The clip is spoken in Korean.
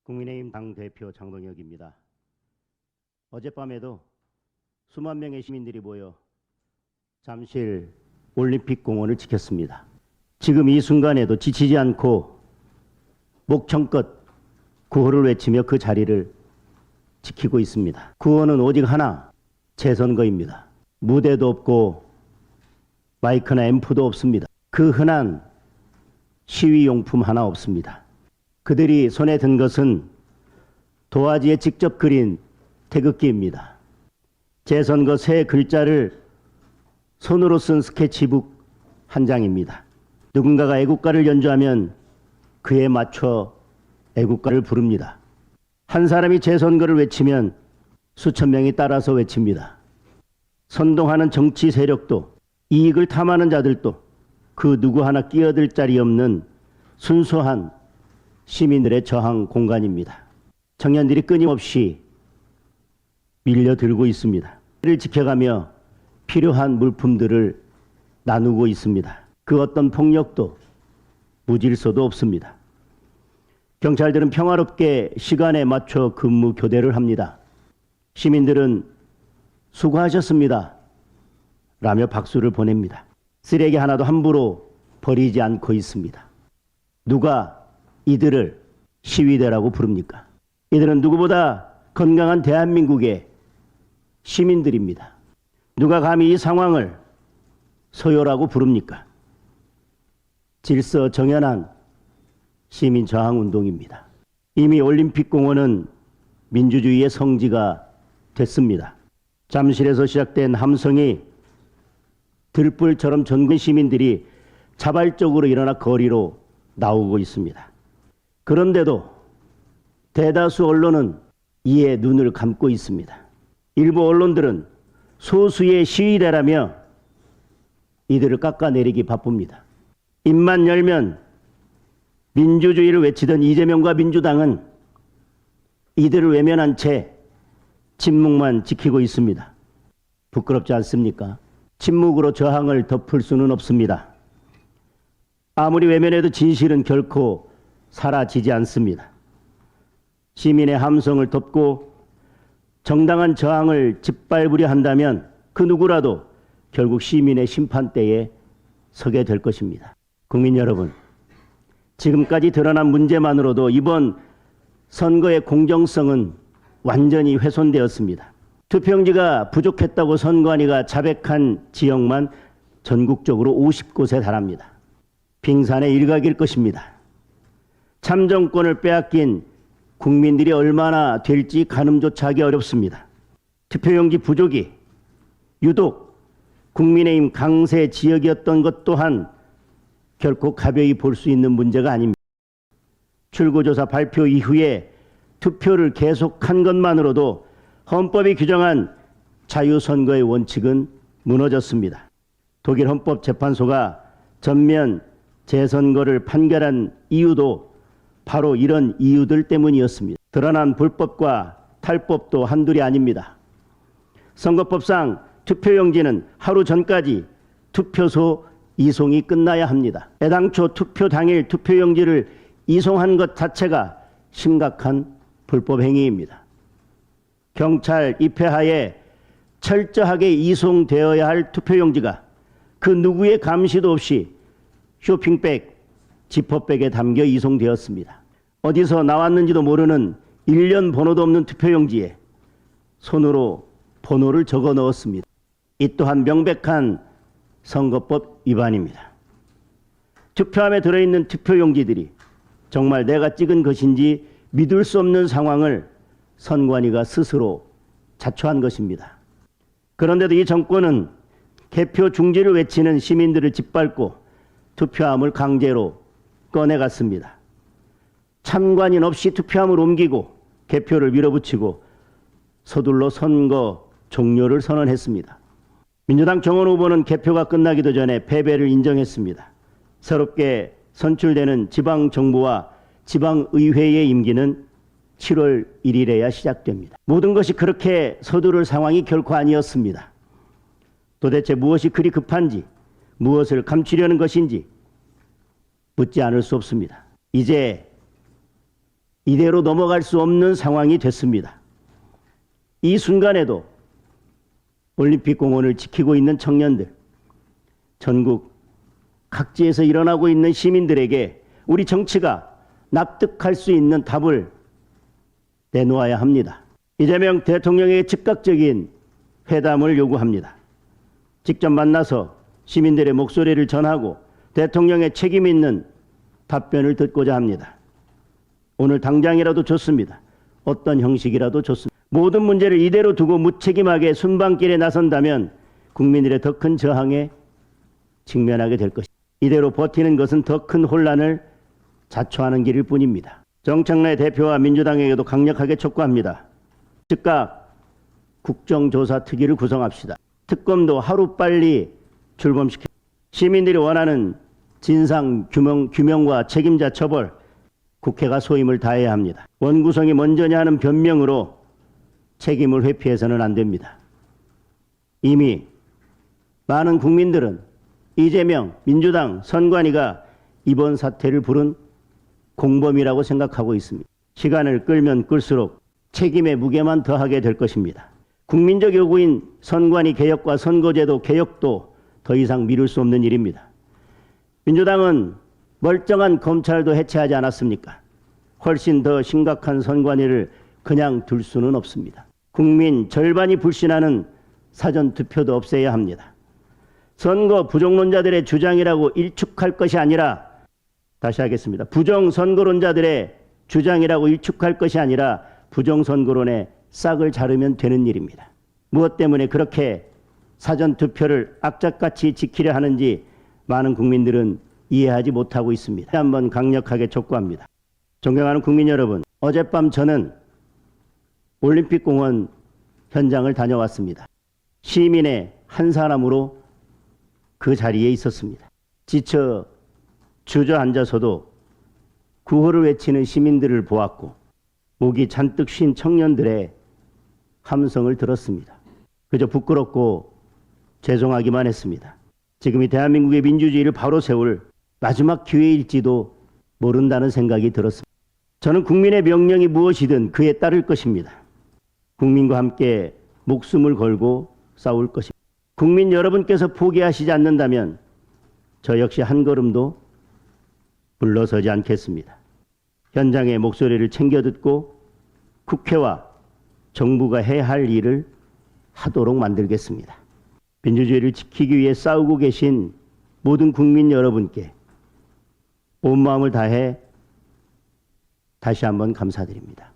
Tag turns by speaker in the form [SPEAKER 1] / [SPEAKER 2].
[SPEAKER 1] 국민의힘 당대표 장동혁입니다. 어젯밤에도 수만 명의 시민들이 모여 잠실 올림픽 공원을 지켰습니다. 지금 이 순간에도 지치지 않고 목청껏 구호를 외치며 그 자리를 지키고 있습니다. 구호는 오직 하나, 재선거입니다. 무대도 없고 마이크나 앰프도 없습니다. 그 흔한 시위용품 하나 없습니다. 그들이 손에 든 것은 도화지에 직접 그린 태극기입니다. 재선거 세 글자를 손으로 쓴 스케치북 한 장입니다. 누군가가 애국가를 연주하면 그에 맞춰 애국가를 부릅니다. 한 사람이 재선거를 외치면 수천 명이 따라서 외칩니다. 선동하는 정치 세력도 이익을 탐하는 자들도 그 누구 하나 끼어들 자리 없는 순수한 시민들의 저항 공간입니다. 청년들이 끊임없이 밀려들고 있습니다. 이를 지켜가며 필요한 물품들을 나누고 있습니다. 그 어떤 폭력도 무질서도 없습니다. 경찰들은 평화롭게 시간에 맞춰 근무 교대를 합니다. 시민들은 수고하셨습니다 라며 박수를 보냅니다. 쓰레기 하나도 함부로 버리지 않고 있습니다. 누가 이들을 시위대라고 부릅니까? 이들은 누구보다 건강한 대한민국의 시민들입니다. 누가 감히 이 상황을 소요라고 부릅니까? 질서 정연한 시민 저항 운동입니다. 이미 올림픽 공원은 민주주의의 성지가 됐습니다. 잠실에서 시작된 함성이 들불처럼 전국 시민들이 자발적으로 일어나 거리로 나오고 있습니다. 그런데도 대다수 언론은 이에 눈을 감고 있습니다. 일부 언론들은 소수의 시위대라며 이들을 깎아내리기 바쁩니다. 입만 열면 민주주의를 외치던 이재명과 민주당은 이들을 외면한 채 침묵만 지키고 있습니다. 부끄럽지 않습니까? 침묵으로 저항을 덮을 수는 없습니다. 아무리 외면해도 진실은 결코 사라지지 않습니다. 시민의 함성을 덮고 정당한 저항을 짓밟으려 한다면 그 누구라도 결국 시민의 심판대에 서게 될 것입니다. 국민 여러분, 지금까지 드러난 문제만으로도 이번 선거의 공정성은 완전히 훼손되었습니다. 투표용지가 부족했다고 선관위가 자백한 지역만 전국적으로 50곳에 달합니다. 빙산의 일각일 것입니다. 참정권을 빼앗긴 국민들이 얼마나 될지 가늠조차 하기 어렵습니다. 투표용지 부족이 유독 국민의힘 강세 지역이었던 것 또한 결코 가벼이 볼 수 있는 문제가 아닙니다. 출구조사 발표 이후에 투표를 계속한 것만으로도 헌법이 규정한 자유선거의 원칙은 무너졌습니다. 독일 헌법재판소가 전면 재선거를 판결한 이유도 바로 이런 이유들 때문이었습니다. 드러난 불법과 탈법도 한둘이 아닙니다. 선거법상 투표용지는 하루 전까지 투표소 이송이 끝나야 합니다. 애당초 투표 당일 투표용지를 이송한 것 자체가 심각한 불법 행위입니다. 경찰 입회하에 철저하게 이송되어야 할 투표용지가 그 누구의 감시도 없이 쇼핑백, 지퍼백에 담겨 이송되었습니다. 어디서 나왔는지도 모르는 일련 번호도 없는 투표용지에 손으로 번호를 적어 넣었습니다. 이 또한 명백한 선거법 위반입니다. 투표함에 들어있는 투표용지들이 정말 내가 찍은 것인지 믿을 수 없는 상황을 선관위가 스스로 자초한 것입니다. 그런데도 이 정권은 개표 중지를 외치는 시민들을 짓밟고 투표함을 강제로 꺼내갔습니다. 참관인 없이 투표함을 옮기고 개표를 밀어붙이고 서둘러 선거 종료를 선언했습니다. 민주당 정원 후보는 개표가 끝나기도 전에 패배를 인정했습니다. 새롭게 선출되는 지방정부와 지방의회의 임기는 7월 1일에야 시작됩니다. 모든 것이 그렇게 서두를 상황이 결코 아니었습니다. 도대체 무엇이 그리 급한지, 무엇을 감추려는 것인지 묻지 않을 수 없습니다. 이제 이대로 넘어갈 수 없는 상황이 됐습니다. 이 순간에도 올림픽공원을 지키고 있는 청년들, 전국 각지에서 일어나고 있는 시민들에게 우리 정치가 납득할 수 있는 답을 내놓아야 합니다. 이재명 대통령에게 즉각적인 회담을 요구합니다. 직접 만나서 시민들의 목소리를 전하고 대통령의 책임 있는 답변을 듣고자 합니다. 오늘 당장이라도 좋습니다. 어떤 형식이라도 좋습니다. 모든 문제를 이대로 두고 무책임하게 순방길에 나선다면 국민들의 더 큰 저항에 직면하게 될 것입니다. 이대로 버티는 것은 더 큰 혼란을 자초하는 길일 뿐입니다. 정청래 대표와 민주당에게도 강력하게 촉구합니다. 즉각 국정조사특위를 구성합시다. 특검도 하루빨리 출범시켜 시민들이 원하는 진상 규명과 책임자 처벌, 국회가 소임을 다해야 합니다. 원구성이 먼저냐 하는 변명으로 책임을 회피해서는 안 됩니다. 이미 많은 국민들은 이재명 민주당 선관위가 이번 사태를 부른 공범이라고 생각하고 있습니다. 시간을 끌면 끌수록 책임의 무게만 더하게 될 것입니다. 국민적 요구인 선관위 개혁과 선거제도 개혁도 더 이상 미룰 수 없는 일입니다. 민주당은 멀쩡한 검찰도 해체하지 않았습니까? 훨씬 더 심각한 선관위를 그냥 둘 수는 없습니다. 국민 절반이 불신하는 사전투표도 없애야 합니다. 선거 부정론자들의 주장이라고 일축할 것이 아니라, 다시 하겠습니다. 부정선거론자들의 주장이라고 일축할 것이 아니라 부정선거론의 싹을 자르면 되는 일입니다. 무엇 때문에 그렇게 사전투표를 악착같이 지키려 하는지 많은 국민들은 이해하지 못하고 있습니다. 한번 강력하게 촉구합니다. 존경하는 국민 여러분, 어젯밤 저는 올림픽공원 현장을 다녀왔습니다. 시민의 한 사람으로 그 자리에 있었습니다. 지쳐 주저앉아서도 구호를 외치는 시민들을 보았고 목이 잔뜩 쉰 청년들의 함성을 들었습니다. 그저 부끄럽고 죄송하기만 했습니다. 지금이 대한민국의 민주주의를 바로 세울 마지막 기회일지도 모른다는 생각이 들었습니다. 저는 국민의 명령이 무엇이든 그에 따를 것입니다. 국민과 함께 목숨을 걸고 싸울 것입니다. 국민 여러분께서 포기하시지 않는다면 저 역시 한 걸음도 물러서지 않겠습니다. 현장의 목소리를 챙겨 듣고 국회와 정부가 해야 할 일을 하도록 만들겠습니다. 민주주의를 지키기 위해 싸우고 계신 모든 국민 여러분께 온 마음을 다해 다시 한번 감사드립니다.